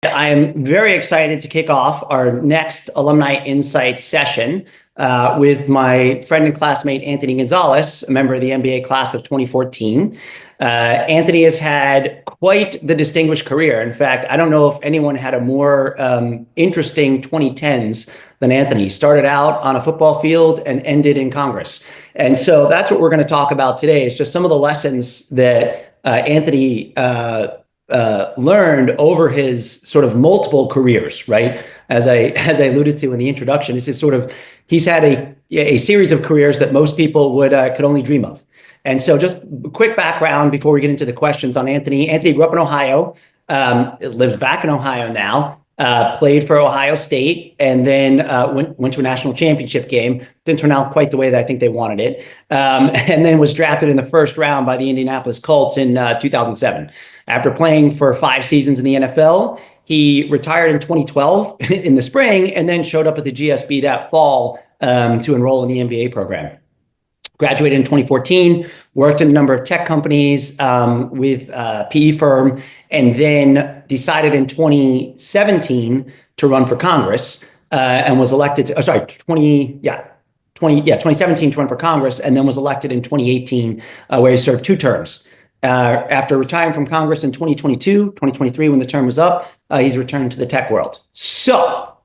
I am very excited to kick off our next Alumni Insights session with my friend and classmate, Anthony Gonzalez, a member of the MBA class of 2014. Anthony has had quite the distinguished career. In fact, I don't know if anyone had a more interesting 2010s than Anthony. He started out on a football field and ended in Congress. And so that's what we're going to talk about today, is just some of the lessons that Anthony learned over his sort of multiple careers, right? As I alluded to in the introduction, this is sort of, he's had a series of careers that most people could only dream of. And so just a quick background before we get into the questions on Anthony. Anthony grew up in Ohio, lives back in Ohio now, played for Ohio State, and then went to a national championship game. Didn't turn out quite the way that I think they wanted it. And then was drafted in the first round by the Indianapolis Colts in 2007. After playing for 5 seasons in the NFL, he retired in 2012 in the spring, and then showed up at the GSB that fall to enroll in the MBA program. Graduated in 2014, worked in a number of tech companies with a PE firm, and then decided in 2017 to run for Congress and was elected to, 2017 to run for Congress, and then was elected in 2018 where he served 2 terms. After retiring from Congress in 2023, when the term was up, he's returned to the tech world. So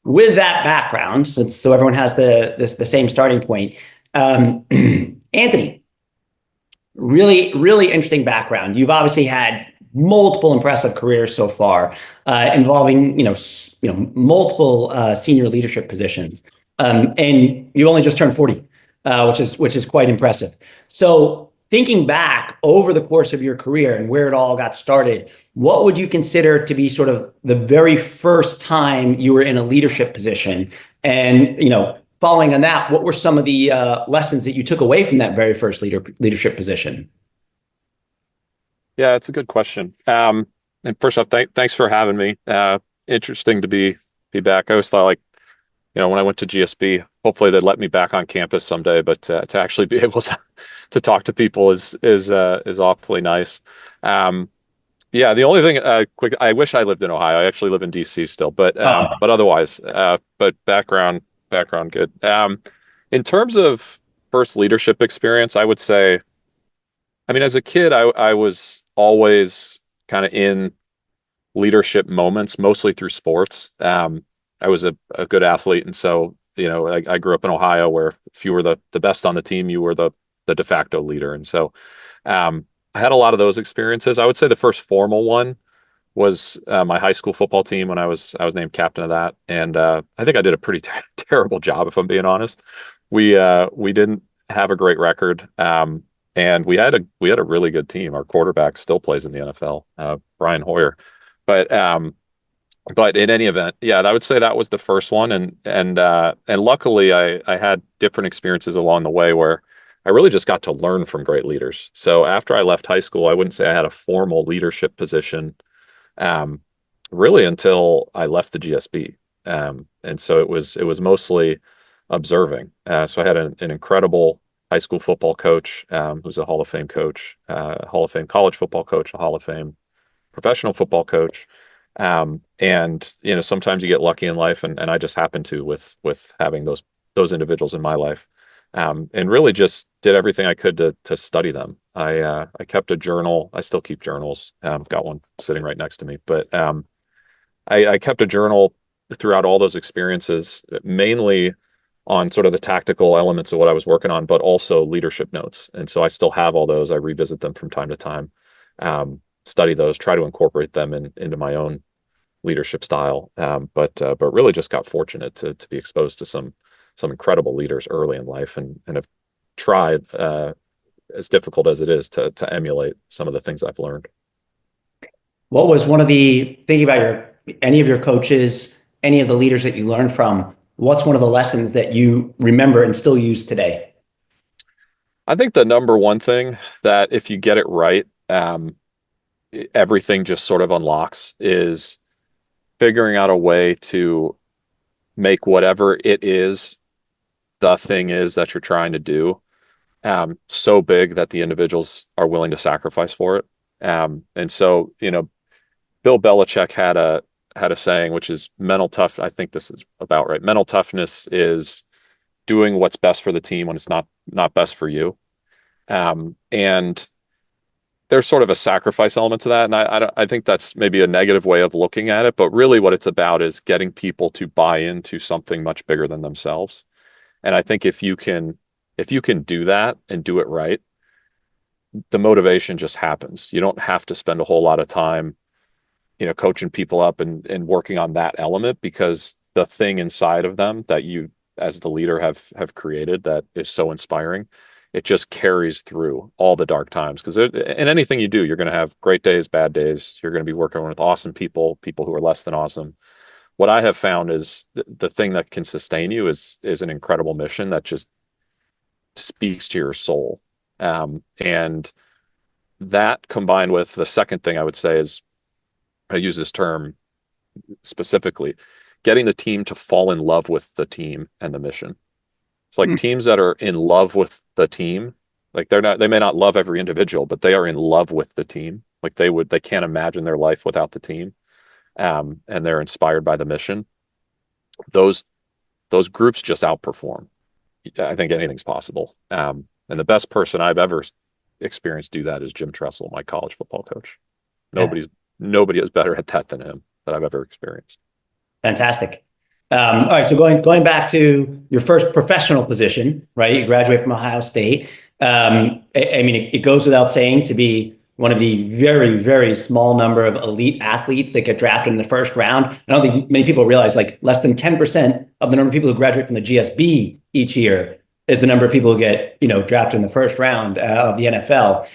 with that background, so everyone has the same starting point, Anthony, really interesting background. You've obviously had multiple impressive careers so far, involving multiple senior leadership positions, and you only just turned 40, which is quite impressive. So thinking back over the course of your career and where it all got started, what would you consider to be sort of the very first time you were in a leadership position? And following on that, what were some of the lessons that you took away from that very first leadership position? Yeah, it's a good question. And first off, thanks for having me. Interesting to be back. I always thought, when I went to GSB, hopefully they'd let me back on campus someday, but to actually be able to talk to people is awfully nice. Yeah, the only thing, I wish I lived in Ohio. I actually live in DC still, but otherwise, but background good. In terms of first leadership experience, I would say, as a kid, I was always kind of in leadership moments, mostly through sports. I was a good athlete, and so I grew up in Ohio, where if you were the best on the team, you were the de facto leader, and so I had a lot of those experiences. I would say the first formal one was my high school football team, when I was named captain of that, and I think I did a pretty terrible job, if I'm being honest. We didn't have a great record, and we had a really good team. Our quarterback still plays in the NFL, Brian Hoyer, but in any event, yeah, I would say that was the first one, and luckily I had different experiences along the way where I really just got to learn from great leaders. So after I left high school, I wouldn't say I had a formal leadership position really until I left the GSB. And so it was mostly observing. So I had an incredible high school football coach, who's a Hall of Fame coach, Hall of Fame college football coach, a Hall of Fame professional football coach. And sometimes you get lucky in life, and I just happened to with having those individuals in my life. And really just did everything I could to study them. I kept a journal. I still keep journals. I've got one sitting right next to me, but I kept a journal throughout all those experiences, mainly on sort of the tactical elements of what I was working on, but also leadership notes. And so I still have all those. I revisit them from time to time, study those, try to incorporate them into my own leadership style. But really just got fortunate to be exposed to some incredible leaders early in life, and have tried, as difficult as it is, to emulate some of the things I've learned. What was thinking about any of your coaches, any of the leaders that you learned from, what's one of the lessons that you remember and still use today? I think the number one thing that, if you get it right, everything just sort of unlocks, is figuring out a way to make whatever it is, the thing is that you're trying to do, so big that the individuals are willing to sacrifice for it. And so, Bill Belichick had had a saying, which is mental tough. I think this is about right. Mental toughness is doing what's best for the team when it's not best for you. And there's sort of a sacrifice element to that. And I think that's maybe a negative way of looking at it, but really what it's about is getting people to buy into something much bigger than themselves. And I think if you can do that and do it right, the motivation just happens. You don't have to spend a whole lot of time, coaching people up and working on that element, because the thing inside of them that you as the leader have created that is so inspiring, it just carries through all the dark times. Because in anything you do, you're going to have great days, bad days. You're going to be working with awesome people who are less than awesome. What I have found is the thing that can sustain you is an incredible mission that just speaks to your soul. And that, combined with the second thing I would say is, I use this term specifically, getting the team to fall in love with the team and the mission. So like teams that are in love with the team, like they may not love every individual, but they are in love with the team. Like they can't imagine their life without the team. And they're inspired by the mission. Those groups just outperform. I think anything's possible. And the best person I've ever experienced do that is Jim Tressel, my college football coach. Nobody is better at that than him that I've ever experienced. Fantastic. All right. So going back to your first professional position, right? You graduate from Ohio State. I mean, it goes without saying, to be one of the very, very small number of elite athletes that get drafted in the first round. I don't think many people realize, like, less than 10% of the number of people who graduate from the GSB each year is the number of people who get, drafted in the first round of the NFL.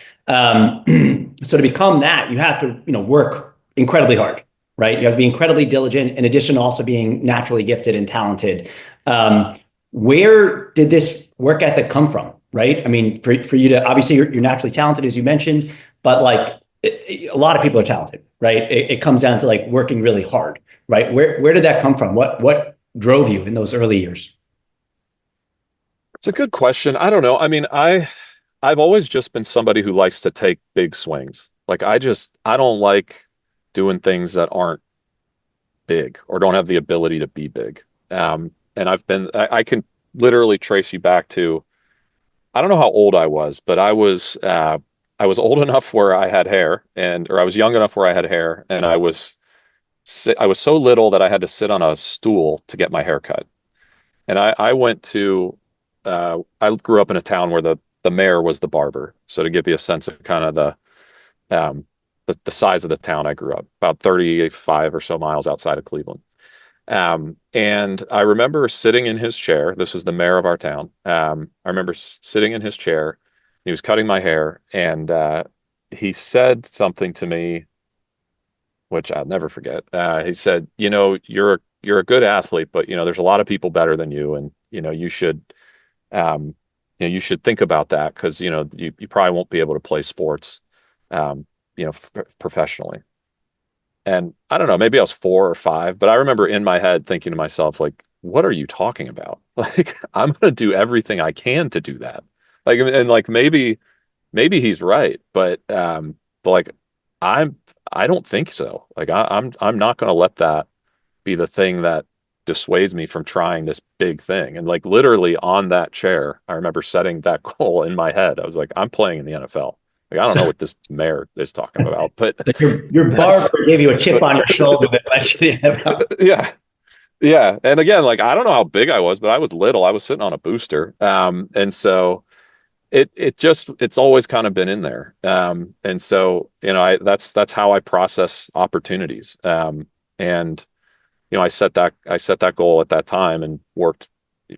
So to become that, you have to, work incredibly hard, right? You have to be incredibly diligent, in addition to also being naturally gifted and talented. Where did this work ethic come from, right? I mean, for you to, obviously you're naturally talented, as you mentioned, but like a lot of people are talented, right? It comes down to like working really hard, right? Where did that come from? What drove you in those early years? It's a good question. I don't know. I mean, I've always just been somebody who likes to take big swings. Like I don't like doing things that aren't big or don't have the ability to be big. And I can literally trace you back to, I don't know how old I was, but I was old enough where I had hair, or I was young enough where I had hair, and I was so little that I had to sit on a stool to get my hair cut. And I went to, I grew up in a town where the mayor was the barber. So to give you a sense of kind of the size of the town I grew up, about 35 or so miles outside of Cleveland. And I remember sitting in his chair. This was the mayor of our town. I remember sitting in his chair. He was cutting my hair, and he said something to me, which I'll never forget. He said, you're a good athlete, but there's a lot of people better than you, and you should think about that, because you probably won't be able to play sports professionally. And I don't know, maybe I was 4 or 5, but I remember in my head thinking to myself, like, what are you talking about? Like, I'm going to do everything I can to do that. Like, and like, maybe he's right, but like, I don't think so. Like, I'm not going to let that be the thing that dissuades me from trying this big thing. And like, literally on that chair, I remember setting that goal in my head. I was like, I'm playing in the NFL. Like, I don't know what this mayor is talking about, but Your barber gave you a chip on your shoulder that let you in. Yeah. Yeah. And again, like, I don't know how big I was, but I was little. I was sitting on a booster. And so it's always kind of been in there. And so, that's how I process opportunities. And, I set that goal at that time and worked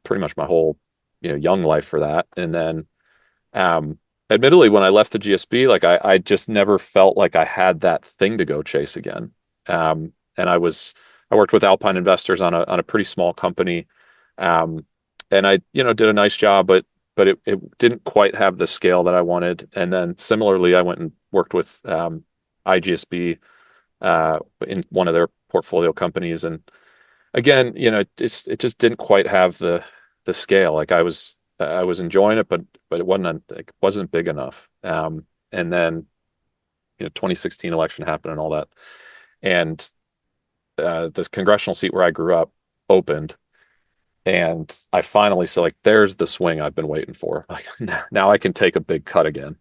pretty much my whole, young life for that. And then, admittedly, when I left the GSB, like I just never felt like I had that thing to go chase again. And I worked with Alpine Investors on a pretty small company. And I, did a nice job, but it didn't quite have the scale that I wanted. And then similarly, I went and worked with IGSB in one of their portfolio companies. And again, it just didn't quite have the scale. Like I was enjoying it, but it wasn't big enough. And then 2016 election happened and all that. And this congressional seat where I grew up opened, and I finally said, like, there's the swing I've been waiting for. Like, now I can take a big cut again.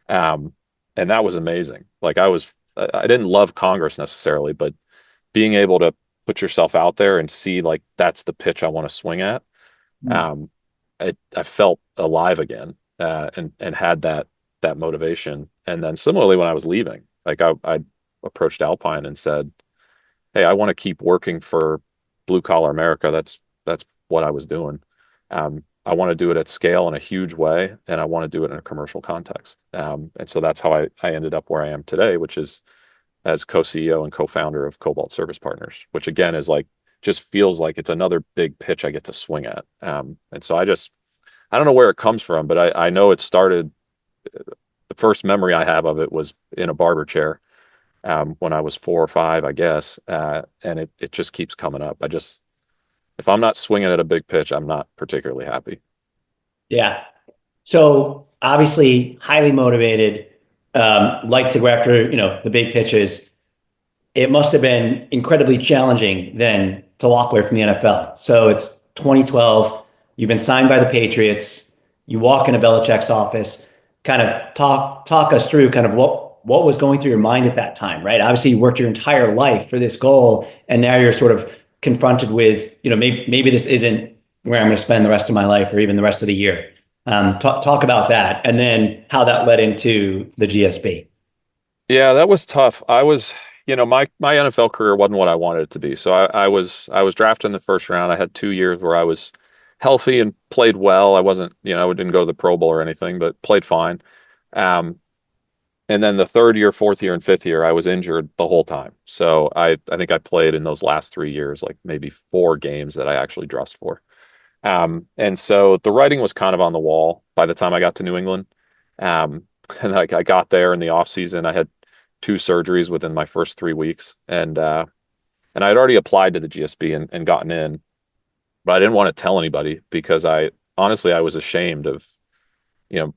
Um, and that was amazing. Like, I didn't love Congress necessarily, but being able to put yourself out there and see like that's the pitch I want to swing at, um, I felt alive again, and had that motivation. And then similarly, when I was leaving, like I approached Alpine and said, "Hey, I want to keep working for blue collar America. That's what I was doing. I want to do it at scale in a huge way, and I want to do it in a commercial context." And so that's how I ended up where I am today, which is as co-CEO and co-founder of Cobalt Service Partners, which again is like just feels like it's another big pitch I get to swing at. And so I don't know where it comes from, but I know it started. The first memory I have of it was in a barber chair, when I was 4 or 5, I guess, and it just keeps coming up. If I'm not swinging at a big pitch, I'm not particularly happy. Yeah. So obviously highly motivated, like to go after, the big pitches. It must have been incredibly challenging then to walk away from the NFL. So it's 2012. You've been signed by the Patriots. You walk into Belichick's office. Kind of talk us through kind of what was going through your mind at that time, right? Obviously, you worked your entire life for this goal, and now you're sort of confronted with, maybe this isn't where I'm going to spend the rest of my life or even the rest of the year. Talk about that, and then how that led into the GSB. Yeah, that was tough. My NFL career wasn't what I wanted it to be. So I was drafted in the first round. I had 2 years where I was healthy and played well. I wasn't, I didn't go to the Pro Bowl or anything, but played fine. Um, and then the third year, fourth year, and fifth year, I was injured the whole time. So I think I played in those last 3 years, like maybe 4 games that I actually dressed for. And so the writing was kind of on the wall by the time I got to New England. And I got there in the off season. I had 2 surgeries within my first 3 weeks, and I'd already applied to the GSB and gotten in, but I didn't want to tell anybody because I was ashamed of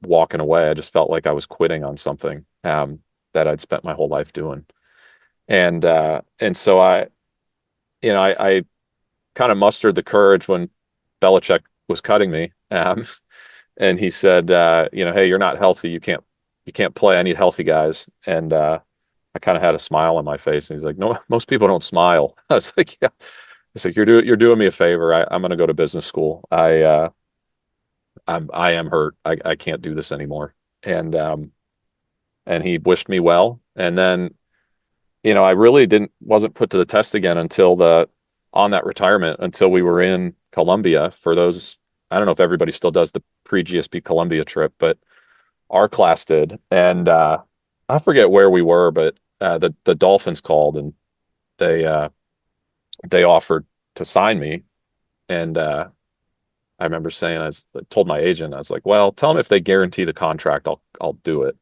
walking away. I just felt like I was quitting on something that I'd spent my whole life doing, and so I kind of mustered the courage when Belichick was cutting me, and he said, "Hey, you're not healthy. You can't play. I need healthy guys." And I kind of had a smile on my face, and he's like, "No, most people don't smile." I was like, "Yeah." He's like, "You're doing me a favor. I'm going to go to business school. I am hurt. I can't do this anymore." And he wished me well. And then, I really wasn't put to the test again on that retirement until we were in Columbia for those. I don't know if everybody still does the pre-GSB Columbia trip, but our class did. And I forget where we were, but the Dolphins called, and they offered to sign me. And I remember saying, I told my agent, I was like, "Well, tell them if they guarantee the contract, I'll do it."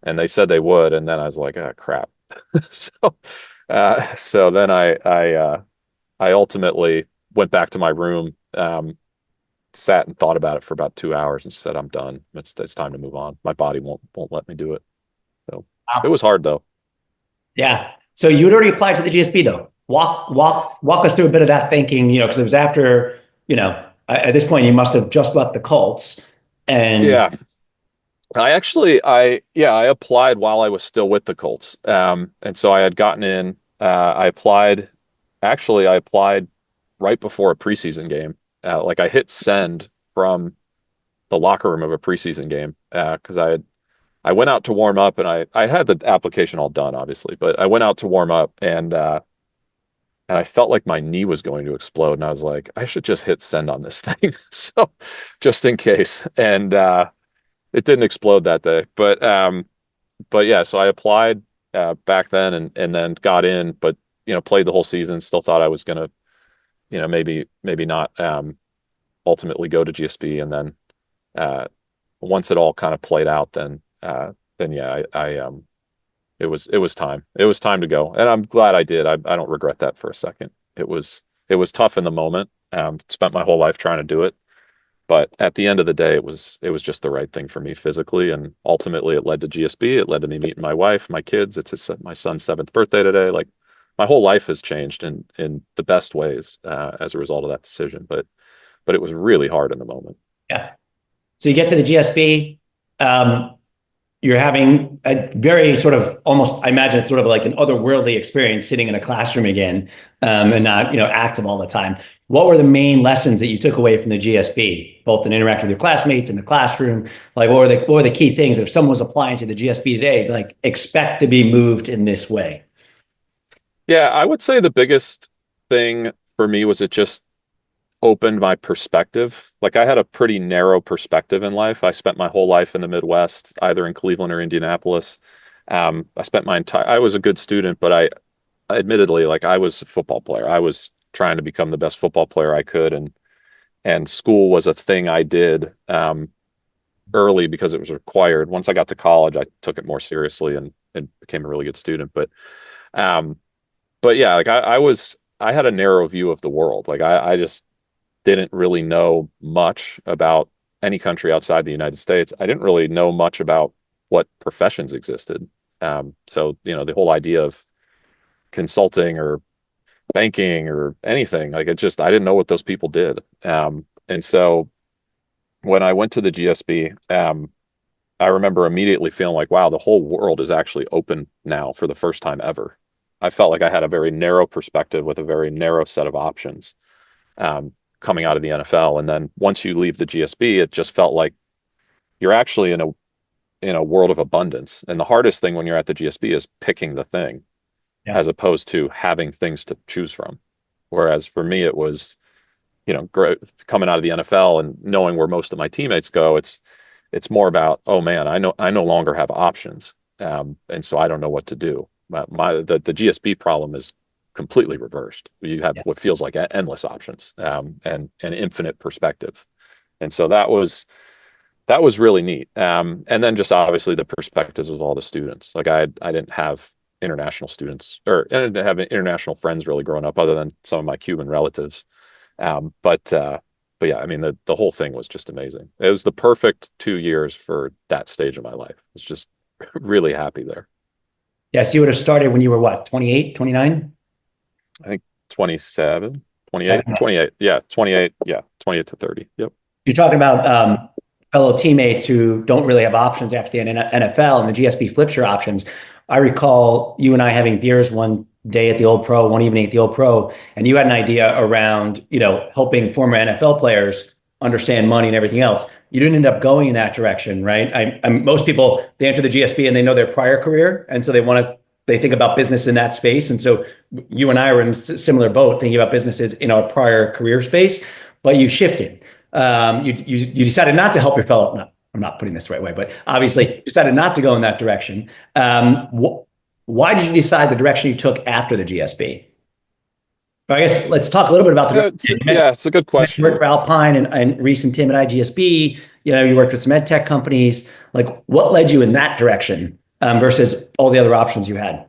And they said they would. And then I was like, "Ah, crap." So then I ultimately went back to my room, sat and thought about it for about 2 hours, and said, "I'm done. It's time to move on. My body won't let me do it." So it was hard though. Yeah. So you had already applied to the GSB though. Walk us through a bit of that thinking, because it was after, at this point you must have just left the Colts. And Yeah. I applied while I was still with the Colts. And so I had gotten in, I applied right before a preseason game. Like I hit send from the locker room of a preseason game, because I went out to warm up, and I had the application all done, obviously, but I went out to warm up, and I felt like my knee was going to explode, and I was like, I should just hit send on this thing, so just in case. And it didn't explode that day, but yeah, so I applied back then, and then got in, but played the whole season. Still thought I was gonna, maybe not ultimately go to GSB, and then once it all kind of played out, then yeah, it was time. It was time to go, and I'm glad I did. I don't regret that for a second. It was tough in the moment. Spent my whole life trying to do it, but at the end of the day, it was just the right thing for me physically, and ultimately it led to GSB. It led to me meeting my wife, my kids. It's my son's 7th birthday today. Like, my whole life has changed in the best ways as a result of that decision. But it was really hard in the moment. Yeah. So you get to the GSB. You're having a very sort of almost, I imagine it's sort of like an otherworldly experience sitting in a classroom again, and not, active all the time. What were the main lessons that you took away from the GSB, both in interacting with your classmates in the classroom? Like, what were the key things that if someone was applying to the GSB today, like expect to be moved in this way? Yeah, I would say the biggest thing for me was it just opened my perspective. Like I had a pretty narrow perspective in life. I spent my whole life in the Midwest, either in Cleveland or Indianapolis. I was a good student, but I admittedly, like I was a football player. I was trying to become the best football player I could. And school was a thing I did early because it was required. Once I got to college, I took it more seriously and became a really good student. Um, but yeah, like I had a narrow view of the world. Like I just didn't really know much about any country outside the United States. I didn't really know much about what professions existed. So, the whole idea of consulting or banking or anything, like I didn't know what those people did. And so when I went to the GSB, I remember immediately feeling like, wow, the whole world is actually open now for the first time ever. I felt like I had a very narrow perspective with a very narrow set of options. Coming out of the NFL. And then once you leave the GSB, it just felt like you're actually in a world of abundance. And the hardest thing when you're at the GSB is picking the thing, as opposed to having things to choose from. Whereas for me, it was, coming out of the NFL and knowing where most of my teammates go, it's more about, oh man, I no longer have options. And so I don't know what to do. The GSB problem is completely reversed. You have what feels like endless options, and infinite perspective. And so that was really neat. And then just obviously the perspectives of all the students. Like I didn't have international students, or I didn't have international friends really growing up other than some of my Cuban relatives. But yeah, I mean, the whole thing was just amazing. It was the perfect 2 years for that stage of my life. I was just really happy there. Yeah. So you would have started when you were what, 28, 29? I think 27, 28, 28. Yeah, 28. Yeah, 28 to 30. Yep. You're talking about fellow teammates who don't really have options after the NFL, and the GSB flips your options. I recall you and I having beers one day at the Old Pro, one evening at the Old Pro, and you had an idea around, helping former NFL players understand money and everything else. You didn't end up going in that direction, right? Most people, they enter the GSB and they know their prior career, and so they think about business in that space. And so you and I were in a similar boat, thinking about businesses in our prior career space, but you shifted. You decided not to help your fellow. No, I'm not putting this the right way, but obviously you decided not to go in that direction. Why did you decide the direction you took after the GSB? I guess let's talk a little bit about it's a good question. You worked for Alpine and recent Tim at IGSB. You worked with some ed tech companies. Like, what led you in that direction versus all the other options you had?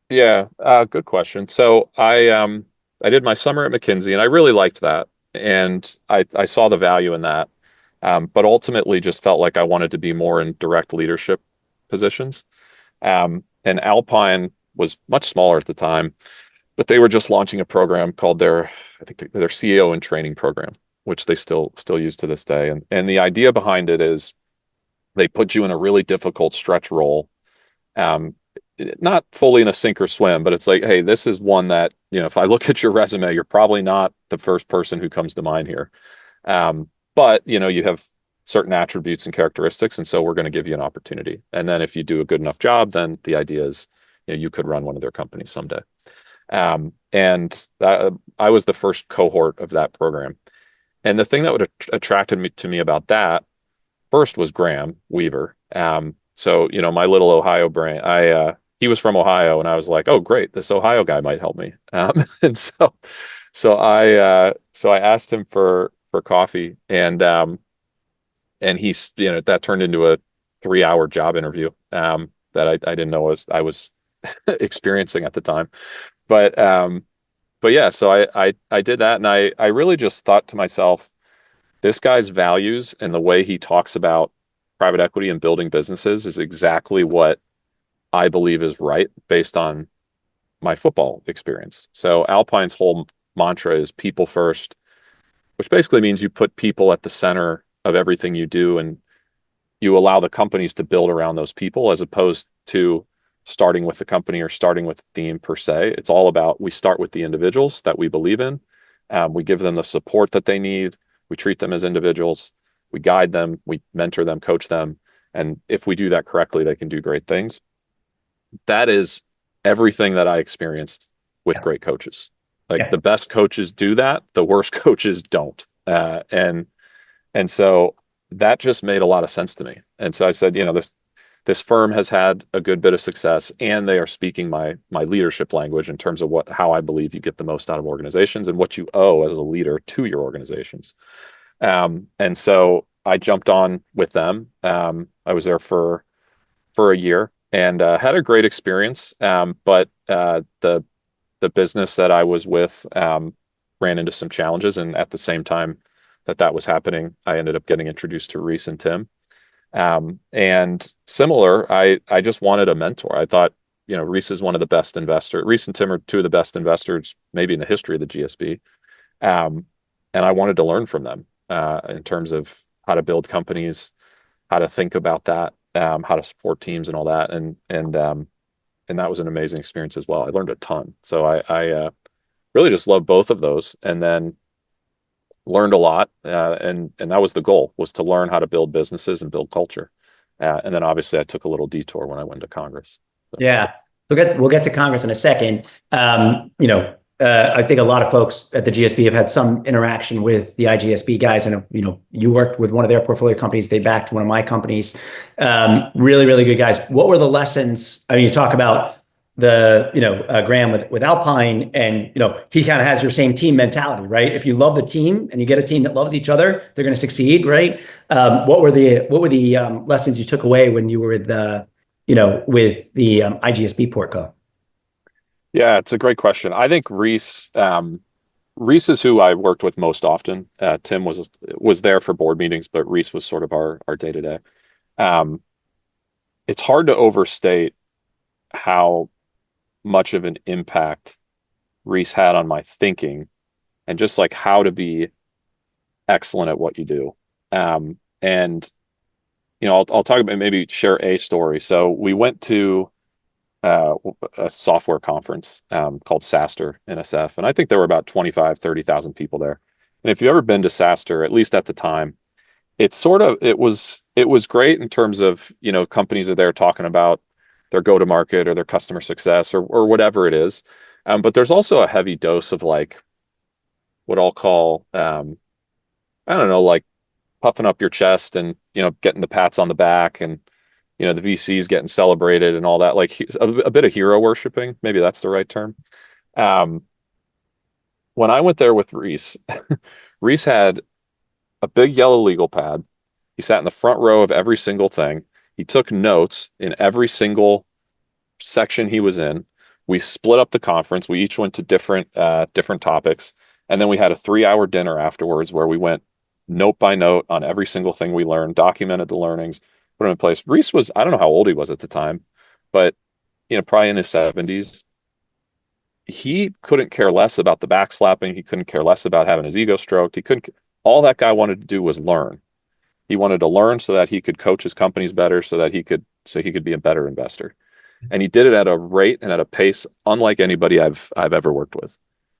Yeah, good question. So I did my summer at McKinsey, and I really liked that, and I saw the value in that, but ultimately just felt like I wanted to be more in direct leadership positions. And Alpine was much smaller at the time, but they were just launching a program called their CEO and training program, which they still use to this day. And the idea behind it is they put you in a really difficult stretch role, not fully in a sink or swim, but it's like, hey, this is one that, if I look at your resume, you're probably not the first person who comes to mind here. But, you have certain attributes and characteristics, and so we're going to give you an opportunity. And then if you do a good enough job, then the idea is, you could run one of their companies someday. And I was the first cohort of that program. And the thing that would attracted me to me about that first was Graham Weaver. So, my little Ohio brain, he was from Ohio, and I was like, oh, great, this Ohio guy might help me. And so I asked him for coffee, and he's, that turned into a 3-hour job interview, that I didn't know I was experiencing at the time. But yeah, so I did that, and I really just thought to myself, this guy's values and the way he talks about private equity and building businesses is exactly what I believe is right based on my football experience. So Alpine's whole mantra is people first, which basically means you put people at the center of everything you do, and you allow the companies to build around those people, as opposed to starting with the company or starting with the team per se. It's all about, we start with the individuals that we believe in. We give them the support that they need. We treat them as individuals. We guide them. We mentor them, coach them. And if we do that correctly, they can do great things. That is everything that I experienced with great coaches. Like the best coaches do that. The worst coaches don't. And so that just made a lot of sense to me. And so I said, this firm has had a good bit of success, and they are speaking my leadership language in terms of how I believe you get the most out of organizations and what you owe as a leader to your organizations. And so I jumped on with them. I was there for a year and had a great experience. But the business that I was with ran into some challenges, and at the same time that was happening, I ended up getting introduced to Reese and Tim. And similar, I just wanted a mentor. I thought, Reese is one of the best investors. Reese and Tim are two of the best investors, maybe in the history of the GSB. And I wanted to learn from them in terms of how to build companies, how to think about that, how to support teams and all that. And that was an amazing experience as well. I learned a ton. So I really just love both of those, and then learned a lot. And that was the goal, was to learn how to build businesses and build culture. And then obviously I took a little detour when I went to Congress. So. Yeah, we'll get to Congress in a second. I think a lot of folks at the GSB have had some interaction with the IGSB guys. And, you worked with one of their portfolio companies. They backed one of my companies. Really, really good guys. What were the lessons? I mean, you talk about Graham with Alpine, and, he kind of has your same team mentality, right? If you love the team and you get a team that loves each other, they're going to succeed, right? What were the lessons you took away when you were with the IGSB Portco? Yeah, it's a great question. I think Reese is who I worked with most often. Tim was there for board meetings, but Reese was sort of our day-to-day. It's hard to overstate how much of an impact Reese had on my thinking, and just like how to be excellent at what you do. And I'll talk about, maybe share a story. So we went to a software conference called SaaStr, NSF. And I think there were about 30,000 people there. And if you've ever been to SaaStr, at least at the time, it was great in terms of, companies are there talking about their go-to-market or their customer success or whatever it is. But there's also a heavy dose of like what I'll call, I don't know, like puffing up your chest and, getting the pats on the back, and, the VCs getting celebrated and all that, like a bit of hero worshiping. Maybe that's the right term. When I went there with Reese, Reese had a big yellow legal pad. He sat in the front row of every single thing. He took notes in every single section he was in. We split up the conference. We each went to different topics. And then we had a 3-hour dinner afterwards where we went note by note on every single thing we learned, documented the learnings, put them in place. Reese was, I don't know how old he was at the time, but, probably in his 70s. He couldn't care less about the backslapping. He couldn't care less about having his ego stroked. All that guy wanted to do was learn. He wanted to learn so that he could coach his companies better, so he could be a better investor. And he did it at a rate and at a pace unlike anybody I've ever worked with.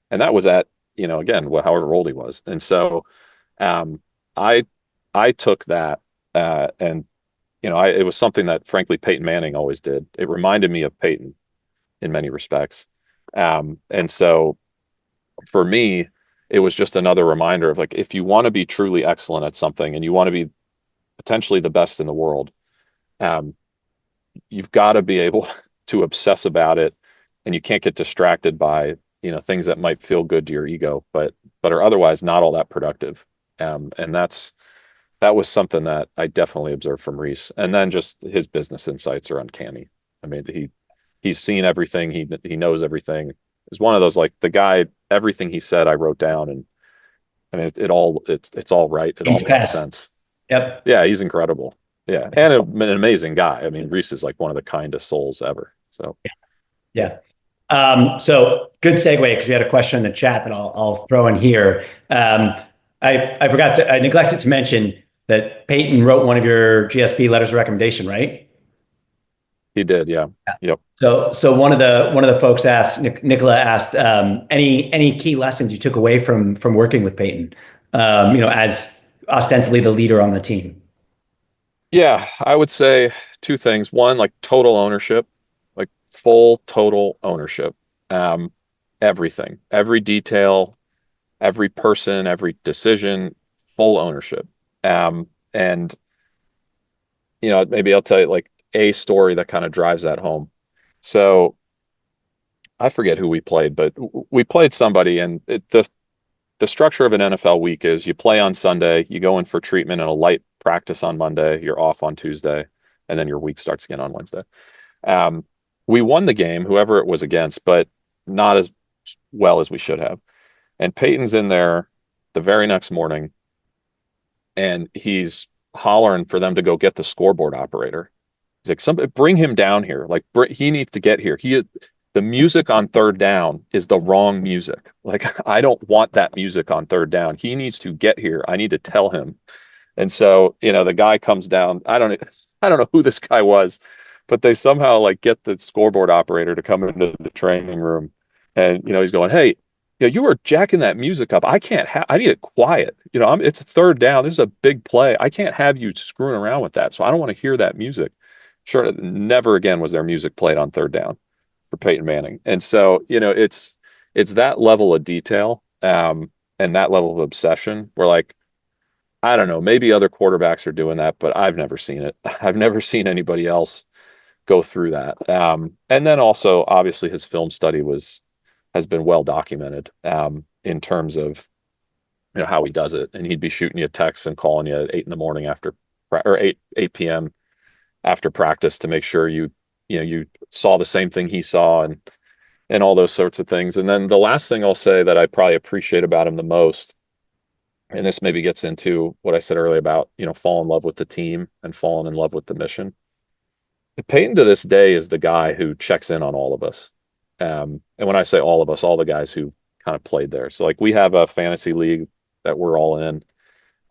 And that was at, again, however old he was. And so I took that and it was something that frankly Peyton Manning always did. It reminded me of Peyton in many respects. And so for me, it was just another reminder of like, if you want to be truly excellent at something and you want to be potentially the best in the world, you've got to be able to obsess about it, and you can't get distracted by, things that might feel good to your ego, but are otherwise not all that productive. And that was something that I definitely observed from Reese. And then just his business insights are uncanny. I mean, he's seen everything. He knows everything. It's one of those, like, the guy, everything he said, I wrote down, and I mean, it's all right. It all makes sense. Yep. Yeah. He's incredible. Yeah. And an amazing guy. I mean, Reese is like one of the kindest souls ever. So. Yeah. So good segue because we had a question in the chat that I'll throw in here. I neglected to mention that Peyton wrote one of your GSB letters of recommendation, right? He did, yeah. Yeah. Yep. So one of the folks asked, Nicola asked, any key lessons you took away from working with Peyton, as ostensibly the leader on the team. Yeah, I would say two things. One, like total ownership, like full total ownership. Um, Everything, every detail, every person, every decision, full ownership. And maybe I'll tell you like a story that kind of drives that home. So I forget who we played, but we played somebody, and the structure of an NFL week is you play on Sunday, you go in for treatment and a light practice on Monday, you're off on Tuesday, and then your week starts again on Wednesday. Um, we won the game, whoever it was against, but not as well as we should have. And Peyton's in there the very next morning, and he's hollering for them to go get the scoreboard operator. He's like, "Somebody bring him down here. Like, he needs to get here. The music on third down is the wrong music. Like, I don't want that music on third down. He needs to get here. I need to tell him." And so, the guy comes down. I don't know who this guy was, but they somehow like get the scoreboard operator to come into the training room, and he's going, "Hey, you were jacking that music up. I need it quiet. It's a third down. This is a big play. I can't have you screwing around with that. So I don't want to hear that music." Sure, never again was there music played on third down for Peyton Manning. And so, it's that level of detail, and that level of obsession where, like, I don't know, maybe other quarterbacks are doing that, but I've never seen it. I've never seen anybody else go through that. And then also, obviously, his film study has been well documented, in terms of how he does it. And he'd be shooting you a text and calling you at 8 in the morning after, or 8 p.m. after practice to make sure you saw the same thing he saw, and all those sorts of things. And then the last thing I'll say that I probably appreciate about him the most, and this maybe gets into what I said earlier about, fall in love with the team and falling in love with the mission. Peyton to this day is the guy who checks in on all of us. And when I say all of us, all the guys who kind of played there. So like we have a fantasy league that we're all in.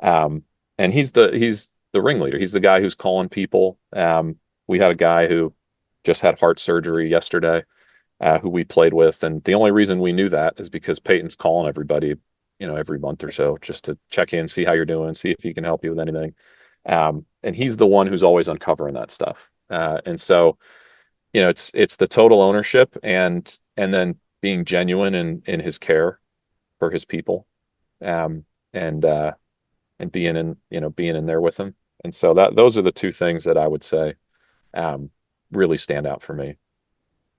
And he's the ringleader. He's the guy who's calling people. We had a guy who just had heart surgery yesterday, who we played with. And the only reason we knew that is because Peyton's calling everybody, every month or so, just to check in, see how you're doing, see if he can help you with anything. And he's the one who's always uncovering that stuff. And so, it's the total ownership and then being genuine in his care for his people, and being in there with them. And so those are the two things that I would say, really stand out for me.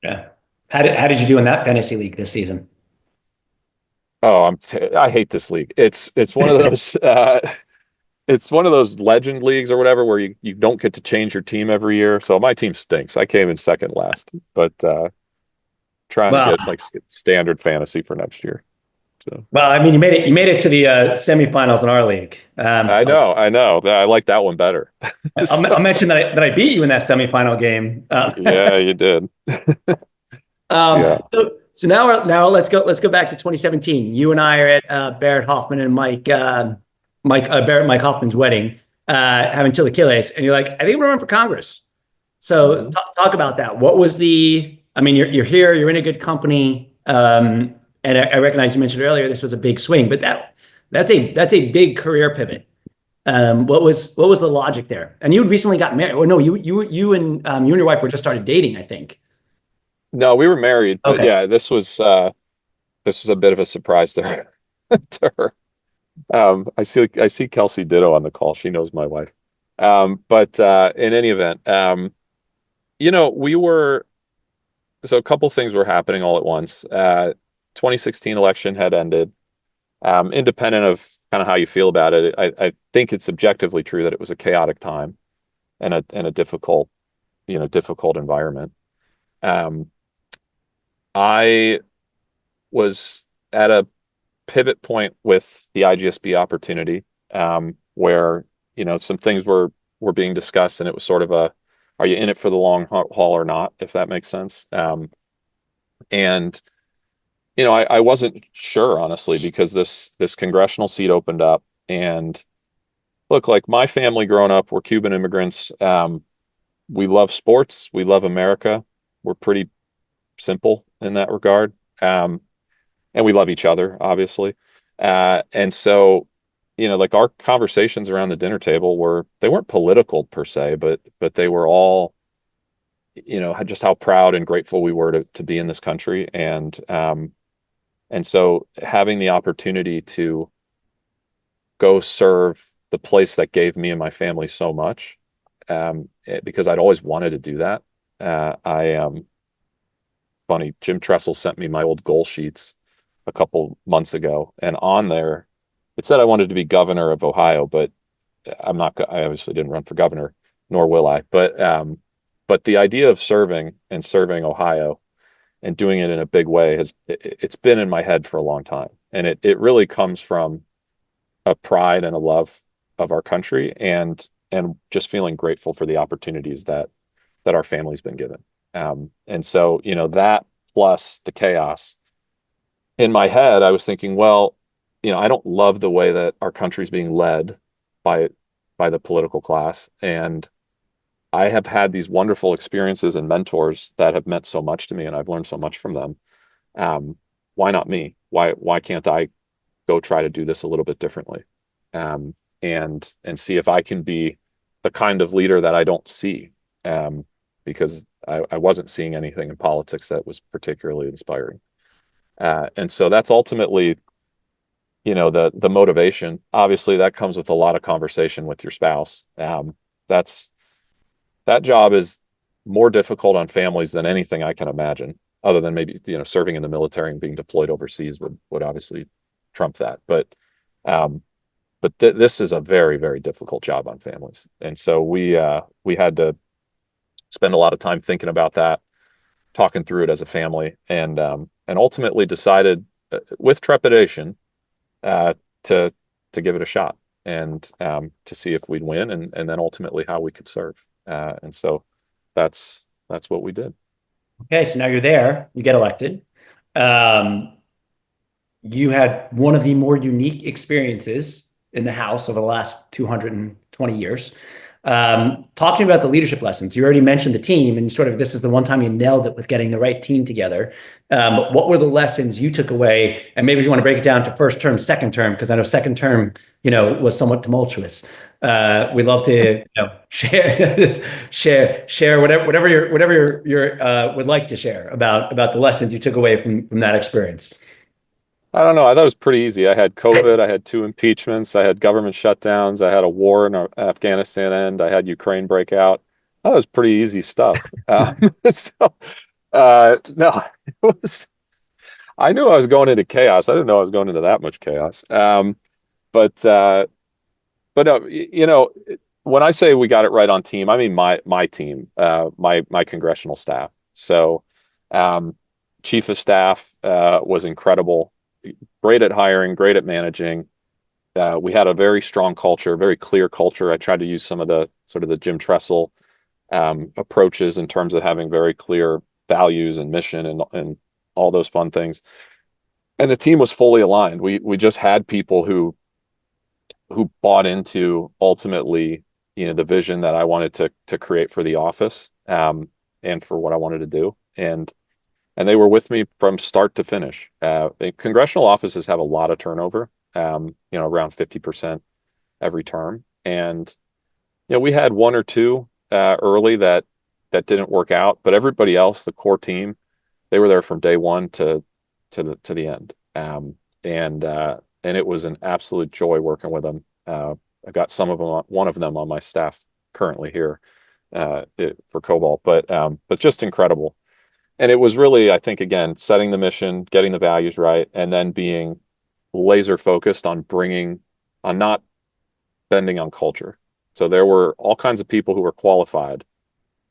Yeah. How did you do in that fantasy league this season? Oh, I hate this league. It's one of those it's one of those legend leagues or whatever where you don't get to change your team every year. So my team stinks. I came in second last, but trying to get like standard fantasy for next year. So. Well, I mean, you made it to the semifinals in our league. I know. I like that one better. I'll mention that I beat you in that semifinal game. Yeah, you did. Yeah. So now let's go back to 2017. You and I are at Barrett Hoffman and Mike Hoffman's wedding, having chilaquiles, and you're like, "I think I'm gonna run for Congress." So talk about that. What was I mean, you're here, you're in a good company, and I recognize you mentioned earlier this was a big swing, but that's a big career pivot. What was the logic there? And you had recently got married. Oh no, you and your wife were just started dating, I think. No, we were married, but Okay. yeah, this was a bit of a surprise to her. To her. I see Kelsey Ditto on the call. She knows my wife. But in any event, so a couple things were happening all at once. 2016 election had ended. Independent of kind of how you feel about it, I think it's objectively true that it was a chaotic time and a difficult environment. I was at a pivot point with the IGSB opportunity, where some things were being discussed, and it was sort of are you in it for the long haul or not, if that makes sense. And, I wasn't sure, honestly, because this congressional seat opened up. And look, like my family growing up, we're Cuban immigrants. We love sports. We love America. We're pretty simple in that regard. And we love each other, obviously. And so, like our conversations around the dinner table they weren't political per se, but they were all, just how proud and grateful we were to be in this country. And so having the opportunity to go serve the place that gave me and my family so much, because I'd always wanted to do that. Funny, Jim Tressel sent me my old goal sheets a couple months ago, and on there it said I wanted to be governor of Ohio, but I obviously didn't run for governor, nor will I. But the idea of serving Ohio and doing it in a big way it's been in my head for a long time. And it really comes from a pride and a love of our country, and just feeling grateful for the opportunities that our family's been given. And so, that plus the chaos in my head, I was thinking, well, I don't love the way that our country's being led by the political class. And I have had these wonderful experiences and mentors that have meant so much to me, and I've learned so much from them. Why not me? Why can't I go try to do this a little bit differently? And see if I can be the kind of leader that I don't see. Because I wasn't seeing anything in politics that was particularly inspiring. And so that's ultimately, the motivation. Obviously, that comes with a lot of conversation with your spouse. That job is more difficult on families than anything I can imagine, other than maybe, serving in the military and being deployed overseas would obviously trump that. But this is a very, very difficult job on families. And so we had to spend a lot of time thinking about that, talking through it as a family, and ultimately decided, with trepidation, to give it a shot, and to see if we'd win, and then ultimately how we could serve. And so that's what we did. Okay, so now you're there, you get elected. Um, you had one of the more unique experiences in the House over the last 220 years. Talk to me about the leadership lessons. You already mentioned the team, and sort of this is the one time you nailed it with getting the right team together. But what were the lessons you took away? And maybe if you want to break it down to first term, second term, because I know second term, was somewhat tumultuous. We'd love to, share whatever you would like to share about the lessons you took away from that experience. I don't know. I thought it was pretty easy. I had COVID. I had 2 impeachments. I had government shutdowns. I had a war in Afghanistan end. I had Ukraine break out. That was pretty easy stuff. So, no, it was. I knew I was going into chaos. I didn't know I was going into that much chaos. But no, when I say we got it right on team, I mean my team, my congressional staff. So, chief of staff was incredible. Great at hiring, great at managing. We had a very strong culture, very clear culture. I tried to use some of the sort of the Jim Tressel approaches in terms of having very clear values and mission and all those fun things. And the team was fully aligned. We just had people who bought into ultimately, the vision that I wanted to create for the office, and for what I wanted to do. And they were with me from start to finish. Congressional offices have a lot of turnover, around 50% every term. And, we had one or two early that didn't work out, but everybody else, the core team, they were there from day one to the end. And it was an absolute joy working with them. I got one of them on my staff currently here for Cobalt, but just incredible. And it was really, I think, again, setting the mission, getting the values right, and then being laser focused on not bending on culture. So there were all kinds of people who were qualified,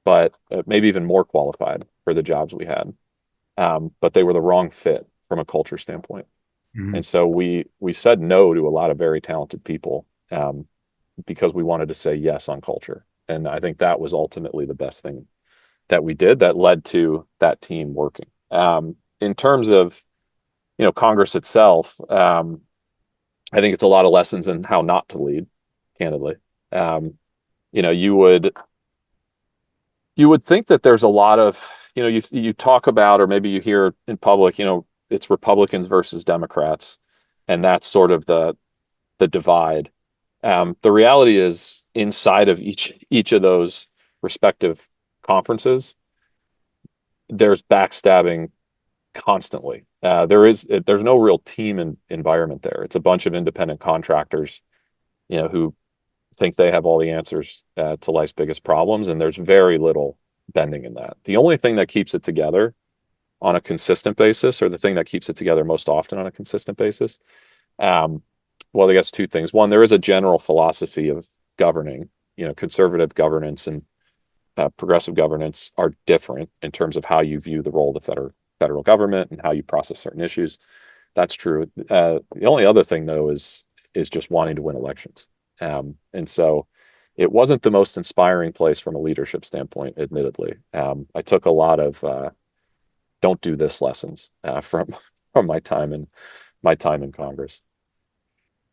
but maybe even more qualified for the jobs we had. But they were the wrong fit from a culture standpoint. Mm-hmm. And so we said no to a lot of very talented people, because we wanted to say yes on culture. And I think that was ultimately the best thing that we did that led to that team working. In terms of, Congress itself, I think it's a lot of lessons in how not to lead, candidly. Um, you know, you would think that there's a lot of, you talk about, or maybe you hear in public, it's Republicans versus Democrats, and that's sort of the divide. The reality is, inside of each of those respective conferences, there's backstabbing constantly. There's no real environment there. It's a bunch of independent contractors, who think they have all the answers to life's biggest problems, and there's very little bending in that. The only thing that keeps it together on a consistent basis, or the thing that keeps it together most often on a consistent basis, well, I guess two things. One, there is a general philosophy of governing. Conservative governance and progressive governance are different in terms of how you view the role of the federal government and how you process certain issues. That's true. The only other thing, though, is just wanting to win elections. And so it wasn't the most inspiring place from a leadership standpoint, admittedly. I took a lot of don't do this lessons from my time in Congress.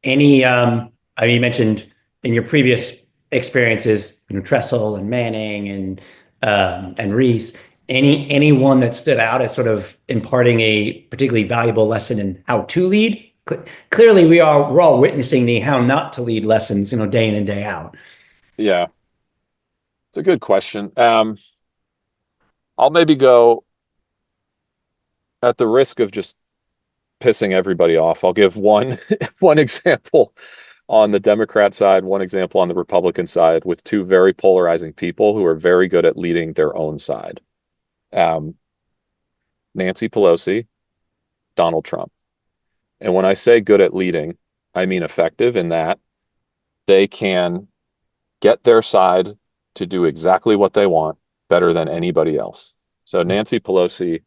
You mentioned in your previous experiences, Tressel and Manning and Reese, anyone that stood out as sort of imparting a particularly valuable lesson in how to lead? Clearly, we're all witnessing the how not to lead lessons, day in and day out. Yeah, it's a good question. I'll maybe go, at the risk of just pissing everybody off. I'll give one one example on the Democrat side, one example on the Republican side, with two very polarizing people who are very good at leading their own side. Nancy Pelosi, Donald Trump. And when I say good at leading, I mean effective in that they can get their side to do exactly what they want better than anybody else. So Nancy Pelosi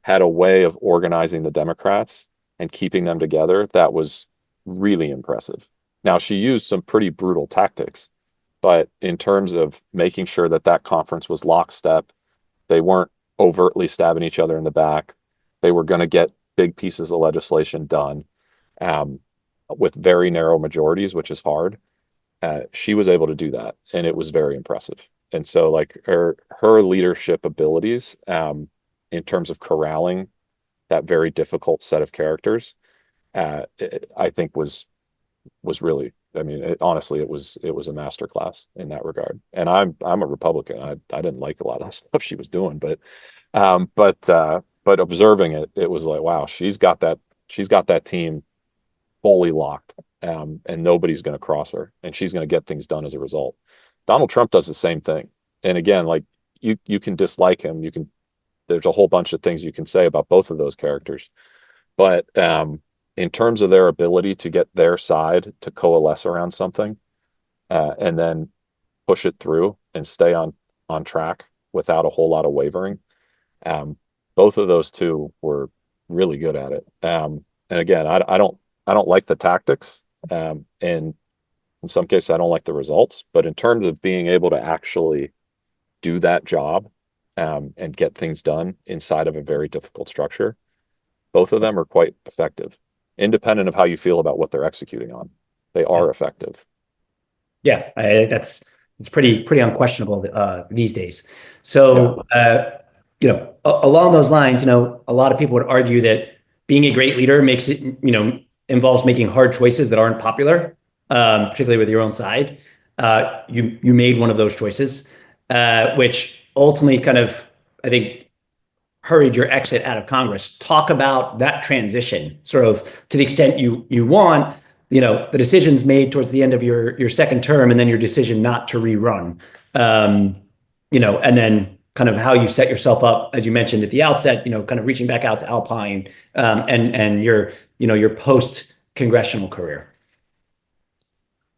had a way of organizing the Democrats and keeping them together that was really impressive. Now, she used some pretty brutal tactics, but in terms of making sure that conference was lockstep, they weren't overtly stabbing each other in the back. They were going to get big pieces of legislation done with very narrow majorities, which is hard. She was able to do that, and it was very impressive. And so, like, her leadership abilities in terms of corralling that very difficult set of characters, I think was really. I mean, honestly, it was a masterclass in that regard. And I'm a Republican. I didn't like a lot of the stuff she was doing, but observing it, it was like, wow, she's got that team fully locked, and nobody's going to cross her, and she's going to get things done as a result. Donald Trump does the same thing, and again, like, you can dislike him, there's a whole bunch of things you can say about both of those characters, but in terms of their ability to get their side to coalesce around something, and then push it through and stay on track without a whole lot of wavering, both of those two were really good at it. And again, I don't like the tactics, and in some cases I don't like the results, but in terms of being able to actually do that job, and get things done inside of a very difficult structure, both of them are quite effective, independent of how you feel about what they're executing on. They are effective. Yeah, it's pretty unquestionable these days. So, along those lines, a lot of people would argue that being a great leader involves making hard choices that aren't popular, particularly with your own side. You made one of those choices, which ultimately kind of, I think, hurried your exit out of Congress. Talk about that transition, sort of, to the extent you want, the decisions made towards the end of your second term, and then your decision not to rerun, and then kind of how you set yourself up, as you mentioned at the outset, kind of reaching back out to Alpine, and your post congressional career.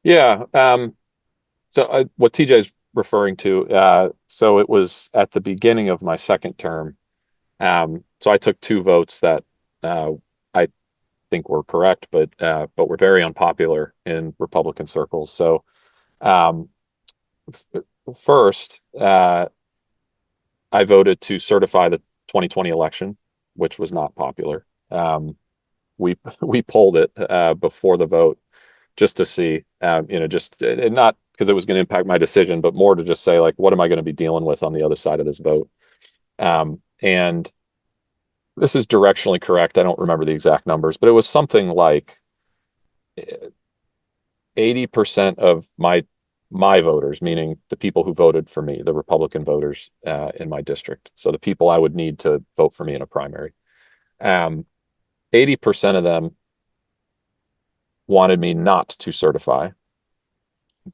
Yeah. So what TJ's referring to, so it was at the beginning of my second term. So I took two votes that I think were correct, but were very unpopular in Republican circles. So first, I voted to certify the 2020 election, which was not popular. We pulled it before the vote just to see, just not because it was going to impact my decision, but more to just say, like, what am I going to be dealing with on the other side of this vote? And this is directionally correct. I don't remember the exact numbers, but it was something like 80% of my voters, meaning the people who voted for me, the Republican voters in my district. So the people I would need to vote for me in a primary. 80% of them wanted me not to certify.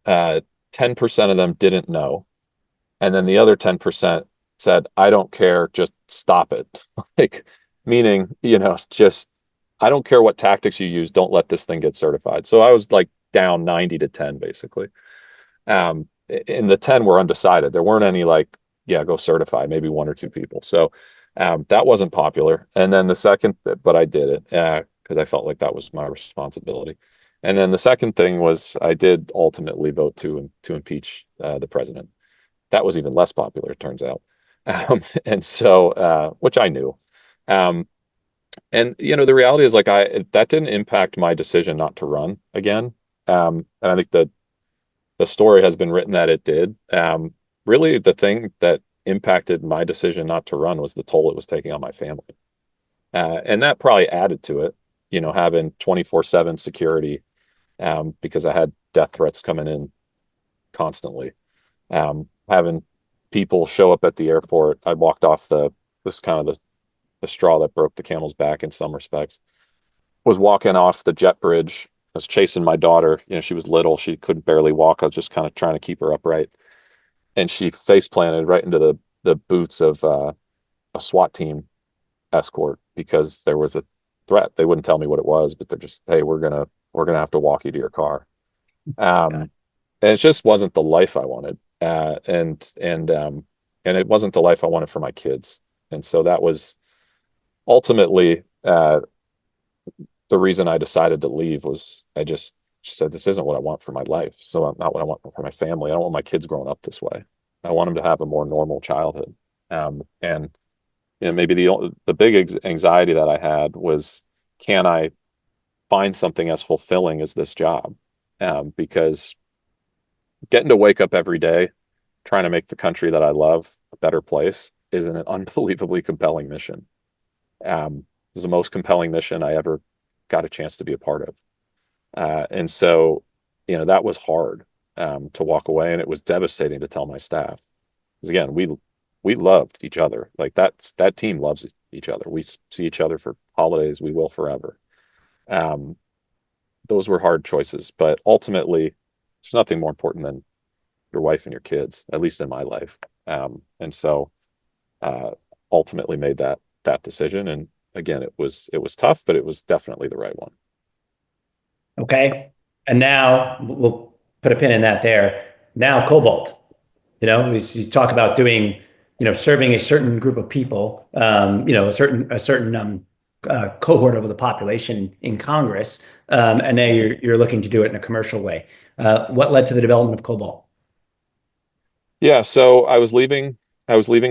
10% of them didn't know. And then the other 10% said, I don't care, just stop it. Like, meaning, just, I don't care what tactics you use, don't let this thing get certified. So I was like down 90 to 10, basically. And the 10 were undecided. There weren't any like, yeah, go certify, maybe one or two people. So that wasn't popular. And then the second, but I did it because I felt like that was my responsibility. And then the second thing was I did ultimately vote to impeach the president. That was even less popular, it turns out. And so, which I knew. And the reality is, like, that didn't impact my decision not to run again. And I think the story has been written that it did. Really, the thing that impacted my decision not to run was the toll it was taking on my family. And that probably added to it, having 24/7 security, because I had death threats coming in constantly. Having people show up at the airport. I walked off this is kind of the straw that broke the camel's back in some respects. Was walking off the jet bridge. I was chasing my daughter. She was little. She couldn't barely walk. I was just kind of trying to keep her upright. And she face planted right into the boots of a SWAT team escort because there was a threat. They wouldn't tell me what it was, but they're just, hey, we're gonna have to walk you to your car. And it just wasn't the life I wanted. And it wasn't the life I wanted for my kids. And so that was ultimately the reason I decided to leave. Was I just said, this isn't what I want for my life. So not what I want for my family. I don't want my kids growing up this way. I want them to have a more normal childhood. And maybe the big anxiety that I had was, can I find something as fulfilling as this job? Because getting to wake up every day trying to make the country that I love a better place is an unbelievably compelling mission. It's the most compelling mission I ever got a chance to be a part of. And so, that was hard to walk away, and it was devastating to tell my staff. Because again, we loved each other. Like that team loves each other. We see each other for holidays. We will forever. Those were hard choices, but ultimately, there's nothing more important than your wife and your kids, at least in my life. And so, ultimately made that decision. And again, it was tough, but it was definitely the right one. Okay. And now we'll put a pin in that there. Now, Cobalt, you talk about doing, serving a certain group of people, a certain cohort of the population in Congress. And now you're looking to do it in a commercial way. What led to the development of Cobalt? Yeah. So I was leaving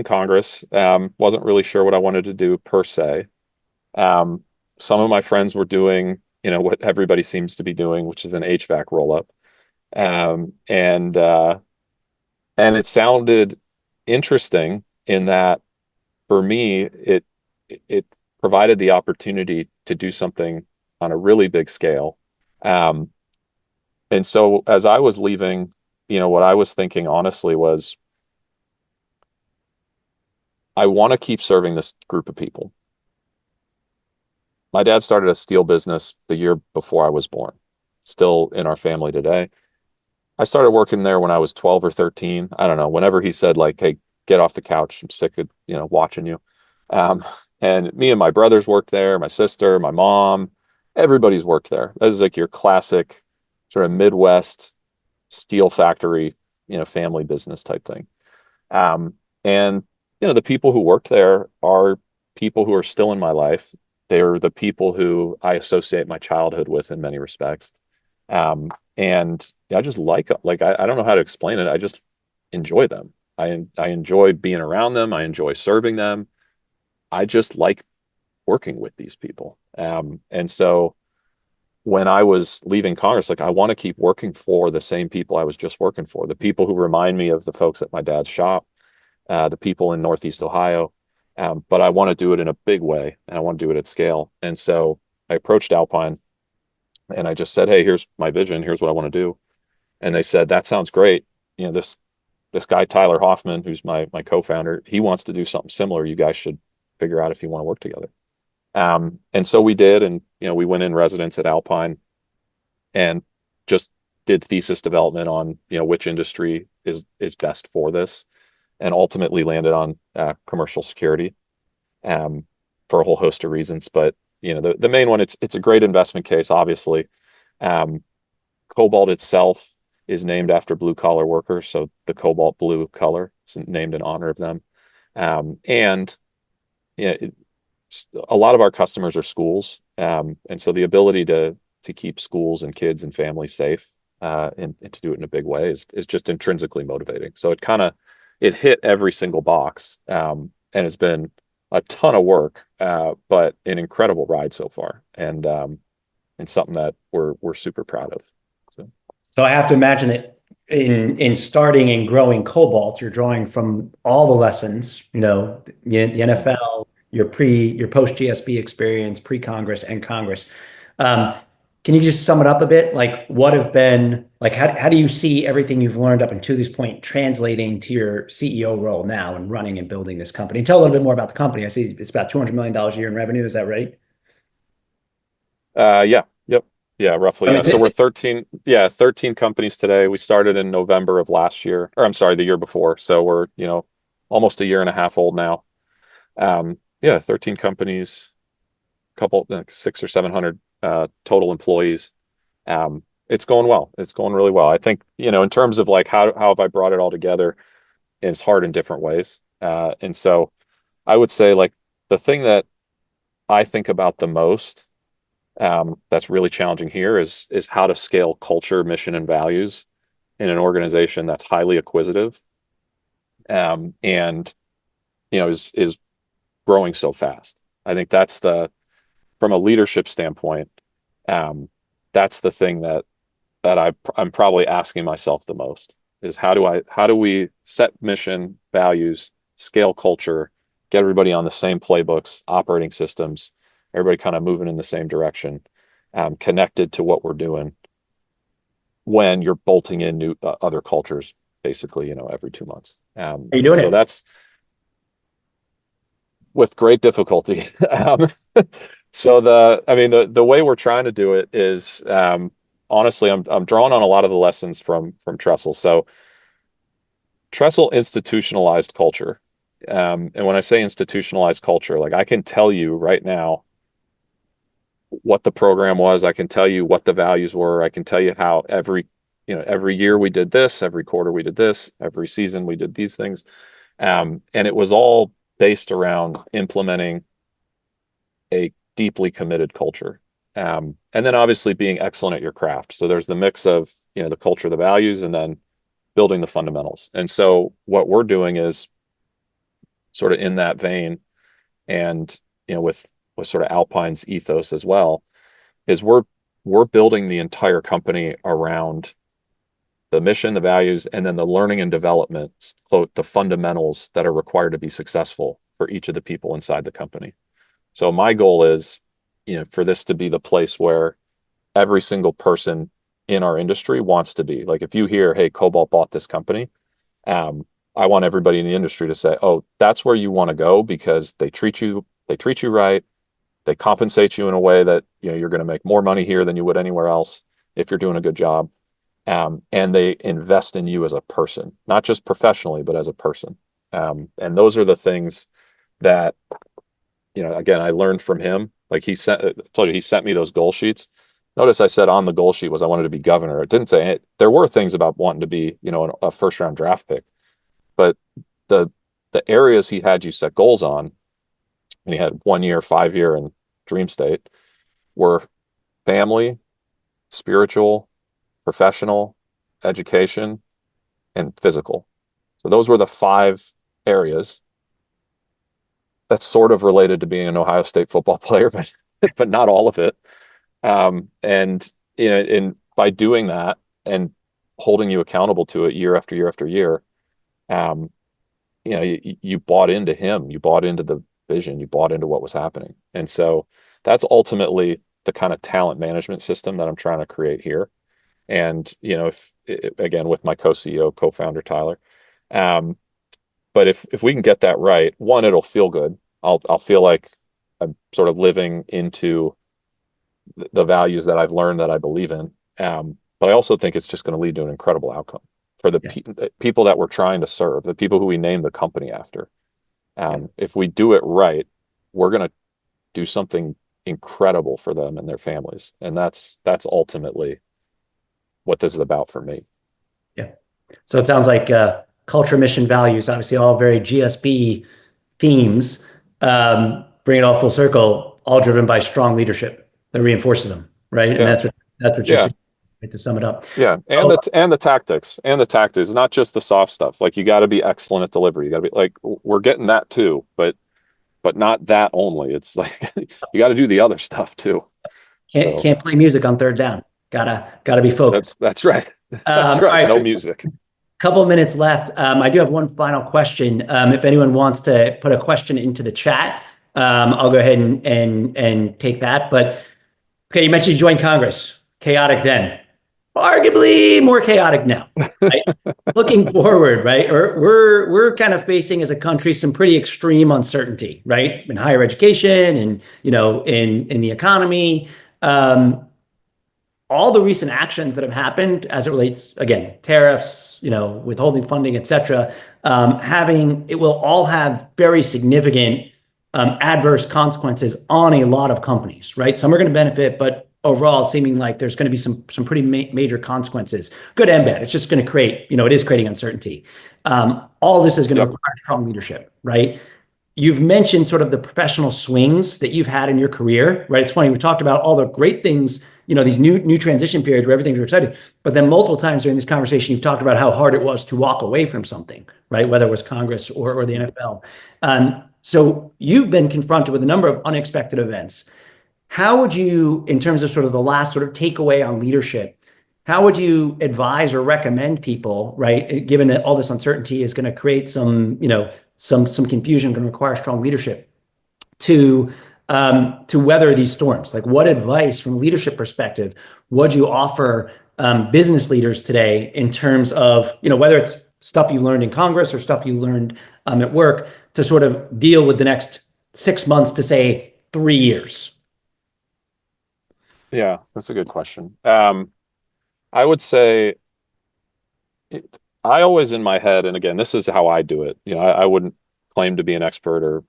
Congress. Wasn't really sure what I wanted to do per se. Some of my friends were doing, what everybody seems to be doing, which is an HVAC roll up. And it sounded interesting in that for me, it provided the opportunity to do something on a really big scale. And so as I was leaving, what I was thinking honestly was, I want to keep serving this group of people. My dad started a steel business the year before I was born, still in our family today. I started working there when I was 12 or 13. I don't know, whenever he said, like, hey, get off the couch, I'm sick of, watching you. And me and my brothers worked there, my sister, my mom, everybody's worked there. This is like your classic sort of Midwest steel factory, family business type thing. And, the people who worked there are people who are still in my life. They're the people who I associate my childhood with in many respects. And I just I don't know how to explain it. I just enjoy them. I enjoy being around them. I enjoy serving them. I just like working with these people. And so when I was leaving Congress, like I want to keep working for the same people I was just working for, the people who remind me of the folks at my dad's shop, the people in Northeast Ohio. But I want to do it in a big way and I want to do it at scale. And so I approached Alpine and I just said, hey, here's my vision. Here's what I want to do. And they said, that sounds great. You know, this guy, Tyler Hoffman, who's my co-founder, he wants to do something similar. You guys should figure out if you want to work together. And so we did, and we went in residence at Alpine and just did thesis development on which industry is best for this, and ultimately landed on commercial security for a whole host of reasons. But the main one, it's a great investment case, obviously. Cobalt itself is named after blue collar workers, so the Cobalt blue color, it's named in honor of them. And a lot of our customers are schools, and so the ability to keep schools and kids and families safe, and to do it in a big way is just intrinsically motivating. So it hit every single box, and it's been a ton of work, but an incredible ride so far, and something that we're super proud of. So I have to imagine that in starting and growing Cobalt, you're drawing from all the lessons, the NFL, your post GSB experience, pre-Congress and Congress. Can you just sum it up a bit? Like what have been like how do you see everything you've learned up until this point translating to your CEO role now and running and building this company? And tell a little bit more about the company. I see it's about $200 million a year in revenue. Is that right? Yeah. Yep. Yeah, roughly. Yeah. So we're 13 companies today. We started in November of last year, or I'm sorry, the year before. So we're, almost a year and a half old now. Yeah, 13 companies, couple, like 600 or 700 total employees. It's going well. It's going really well. I think, in terms of like how have I brought it all together, it's hard in different ways. And so I would say like the thing that I think about the most, that's really challenging here is how to scale culture, mission, and values in an organization that's highly acquisitive, and is growing so fast. I think that's from a leadership standpoint, that's the thing that I'm probably asking myself the most is how do we set mission, values, scale culture, get everybody on the same playbooks, operating systems, everybody kind of moving in the same direction, connected to what we're doing when you're bolting in new other cultures, basically, every 2 months. Are you doing So it? that's with great difficulty. So the way we're trying to do it is, honestly, I'm drawing on a lot of the lessons from Trestle. So Trestle institutionalized culture. And when I say institutionalized culture, like I can tell you right now what the program was. I can tell you what the values were. I can tell you how every year we did this, every quarter we did this, every season we did these things. And it was all based around implementing a deeply committed culture. And then obviously being excellent at your craft. So there's the mix of, the culture, the values, and then building the fundamentals. And so what we're doing is sort of in that vein, and, with sort of Alpine's ethos as well, is we're building the entire company around the mission, the values, and then the learning and development, quote, the fundamentals that are required to be successful for each of the people inside the company. So my goal is, for this to be the place where every single person in our industry wants to be. Like if you hear, hey, Cobalt bought this company, I want everybody in the industry to say, oh, that's where you want to go because they treat you right. They compensate you in a way that, you're going to make more money here than you would anywhere else if you're doing a good job. And they invest in you as a person, not just professionally, but as a person. And those are the things that, again, I learned from him. Like he told you, he sent me those goal sheets. Notice I said on the goal sheet was I wanted to be governor. It didn't say there were things about wanting to be, a first round draft pick, but the areas he had you set goals on, and he had 1 year, 5 year, and dream state were family, spiritual, professional, education, and physical. So those were the 5 areas. that's sort of related to being an Ohio State football player, but but not all of it. And by doing that and holding you accountable to it year after year after year, um, you bought into him, you bought into the vision, you bought into what was happening. And so that's ultimately the kind of talent management system that I'm trying to create here. And, if again, with my co-CEO, co-founder, Tyler, um, but if we can get that right, one, it'll feel good. I'll feel like I'm sort of living into the values that I've learned that I believe in. But I also think it's just going to lead to an incredible outcome for the people that we're trying to serve, the people who we name the company after. If we do it right, we're going to do something incredible for them and their families. And that's ultimately what this is about for me. Yeah. So it sounds like culture, mission, values, obviously all very GSB themes, bring it all full circle, all driven by strong leadership that reinforces them, right? And Yeah. that's what you're saying, right, to sum it up. Yeah, and the tactics, not just the soft stuff. Like you got to be excellent at delivery. You got to be like we're getting that too, but not that only. It's like you got to do the other stuff too. Can't play music on third down. Gotta be focused. That's right. That's right. All right, No music. couple of minutes left. I do have one final question. If anyone wants to put a question into the chat, I'll go ahead and take that. But okay, you mentioned you joined Congress. Chaotic then, arguably more chaotic now. Right? Looking forward, right? We're kind of facing as a country some pretty extreme uncertainty, right? In higher education and in the economy. All the recent actions that have happened as it relates, again, tariffs, withholding funding, et cetera, it will all have very significant adverse consequences on a lot of companies, right? Some are going to benefit, but overall, seeming like there's going to be some pretty major consequences, good and bad. It's just going to create, it is creating uncertainty. All of this is going to require strong leadership, right? You've mentioned sort of the professional swings that you've had in your career, right? It's funny, we talked about all the great things, these new transition periods where everything's excited, but then multiple times during this conversation, you've talked about how hard it was to walk away from something, right? Whether it was Congress or the NFL. So you've been confronted with a number of unexpected events. How would you, in terms of sort of the last sort of takeaway on leadership, how would you advise or recommend people, right? Given that all this uncertainty is going to create some confusion, going to require strong leadership to weather these storms. Like, what advice from a leadership perspective would you offer business leaders today in terms of whether it's stuff you learned in Congress or stuff you learned at work to sort of deal with the next 6 months to say 3 years? Yeah, that's a good question. I would say I always in my head, and again, this is how I do it. I wouldn't claim to be an expert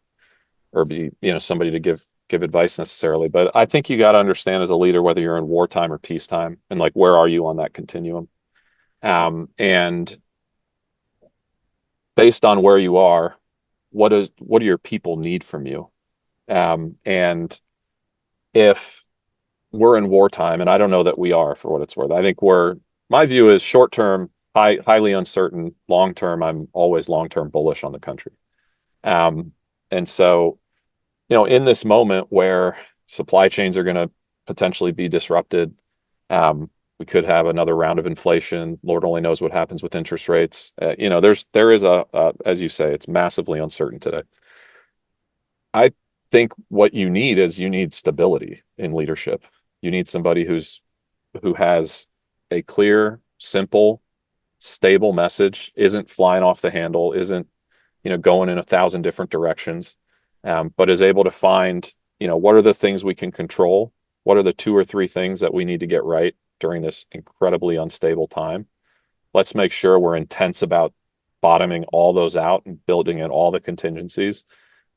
or be, somebody to give advice necessarily, but I think you got to understand as a leader whether you're in wartime or peacetime, and like where are you on that continuum. And based on where you are, what do your people need from you? And if we're in wartime, and I don't know that we are, for what it's worth, I think my view is short term, highly uncertain. Long term, I'm always long term bullish on the country. And so, in this moment where supply chains are going to potentially be disrupted, we could have another round of inflation. Lord only knows what happens with interest rates. There is as you say, it's massively uncertain today. I think what you need stability in leadership. You need somebody who has a clear, simple, stable message, isn't flying off the handle, isn't going in 1,000 different directions, but is able to find what are the things we can control, what are the 2 or 3 things that we need to get right during this incredibly unstable time. Let's make sure we're intense about bottoming all those out and building in all the contingencies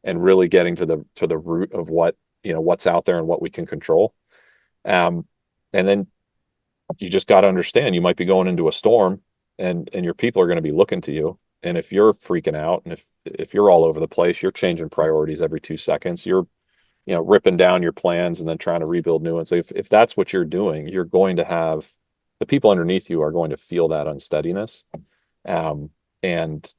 and really getting to the root of what's out there and what we can control. And then you just got to understand you might be going into a storm and your people are going to be looking to you. And if you're freaking out and if you're all over the place, you're changing priorities every 2 seconds, you're ripping down your plans and then trying to rebuild new ones. So if that's what you're doing, you're going to have the people underneath you are going to feel that unsteadiness. And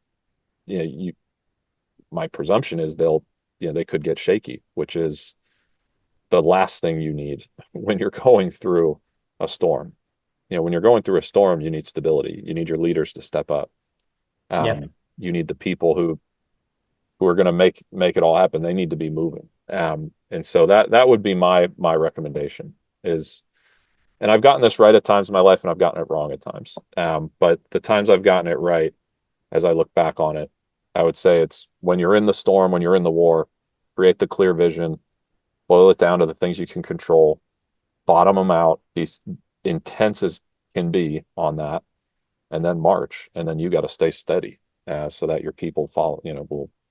my presumption is they'll they could get shaky, which is the last thing you need when you're going through a storm. When you're going through a storm, you need stability. You need your leaders to step up. Yeah. You need the people who are going to make it all happen. They need to be moving. And so that would be my recommendation is, and I've gotten this right at times in my life, and I've gotten it wrong at times. But the times I've gotten it right, as I look back on it, I would say it's when you're in the storm, when you're in the war, create the clear vision, boil it down to the things you can control, bottom them out, be intense as can be on that, and then march. And then you got to stay steady so that your people follow,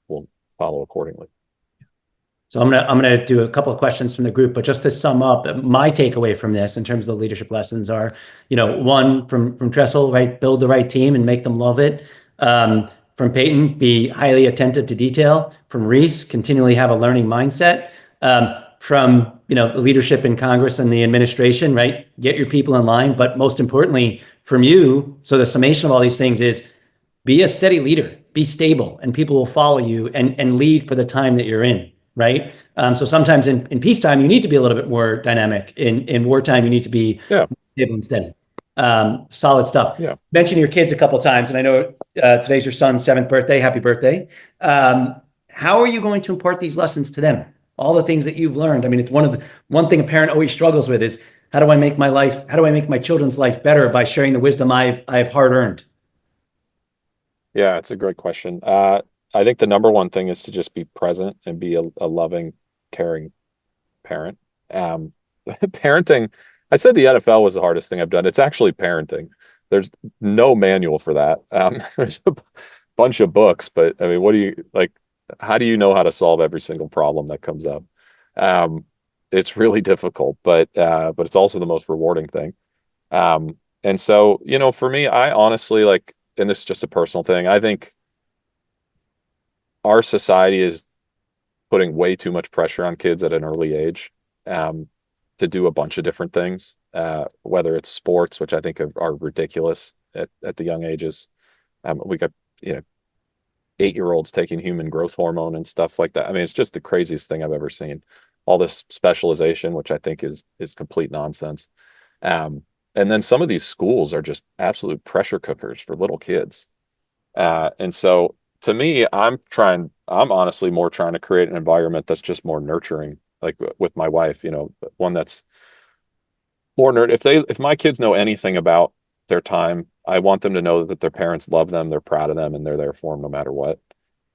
will follow accordingly. So I'm gonna do a couple of questions from the group, but just to sum up, my takeaway from this in terms of the leadership lessons are, one from Tressel, right? Build the right team and make them love it. From Peyton, be highly attentive to detail. From Reese, continually have a learning mindset. From the leadership in Congress and the administration, right? Get your people in line, but most importantly, from you. So the summation of all these things is be a steady leader, be stable, and people will follow you and lead for the time that you're in. Right. So sometimes in peacetime, you need to be a little bit more dynamic. In wartime, you need to be stable and steady. Solid stuff. Yeah. Mention your kids a couple of times, and I know today's your son's 7th birthday. Happy birthday. How are you going to impart these lessons to them? All the things that you've learned. I mean, it's one thing a parent always struggles with is how do I make my children's life better by sharing the wisdom I've hard earned? Yeah, it's a great question. I think the number one thing is to just be present and be a loving, caring parent. Parenting, I said the NFL was the hardest thing I've done. It's actually parenting. There's no manual for that. There's a bunch of books, but I mean, how do you know how to solve every single problem that comes up? It's really difficult, but it's also the most rewarding thing. And so, for me, I honestly and this is just a personal thing, I think our society is putting way too much pressure on kids at an early age to do a bunch of different things, whether it's sports, which I think are ridiculous at the young ages. We got 8-year-olds taking human growth hormone and stuff like that. I mean, it's just the craziest thing I've ever seen. All this specialization, which I think is complete nonsense. And then some of these schools are just absolute pressure cookers for little kids. And so to me, I'm honestly more trying to create an environment that's just more nurturing, like with my wife, one that's more if my kids know anything about their time, I want them to know that their parents love them, they're proud of them, and they're there for them no matter what.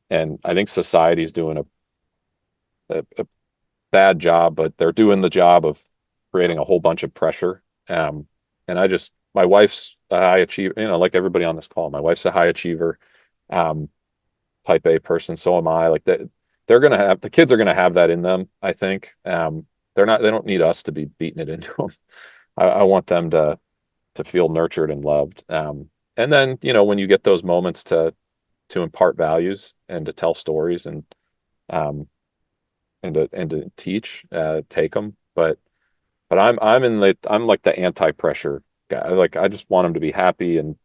And I think society's doing a bad job, but they're doing the job of creating a whole bunch of pressure. And my wife's a high achiever, like everybody on this call, my wife's a high achiever. Type A person, so am I. Like that, the kids are gonna have that in them. I think they don't need us to be beating it into them. I want them to feel nurtured and loved. And then when you get those moments to impart values and to tell stories and to teach, take them. But I'm like the anti-pressure guy. I just want them to be happy and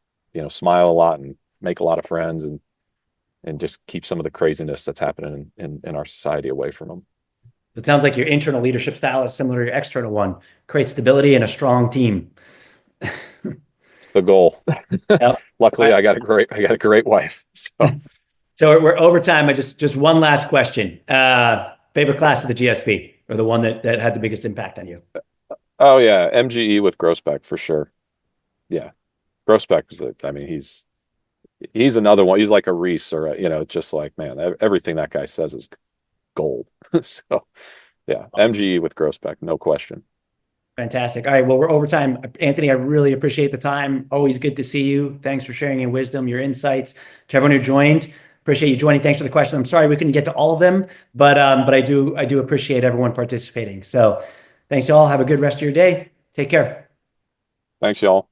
smile a lot and make a lot of friends and just keep some of the craziness that's happening in our society away from them. It sounds like your internal leadership style is similar to your external one. Create stability and a strong team. It's the goal. Yep. Luckily, I got a great wife. So we're over time. Just one last question. Favorite class of the GSB, or the one that had the biggest impact on you? Oh yeah, MGE with Grossbeck for sure. Yeah, Grossbeck is he's another one. He's like a Reese or just like, man, everything that guy says is gold. So yeah, MGE with Grossbeck, no question. Fantastic. All right. Well, we're over time. Anthony, I really appreciate the time. Always good to see you. Thanks for sharing your wisdom, your insights. To everyone who joined, appreciate you joining. Thanks for the question. I'm sorry we couldn't get to all of them, but I do appreciate everyone participating. So thanks y'all. Have a good rest of your day. Take care. Thanks y'all.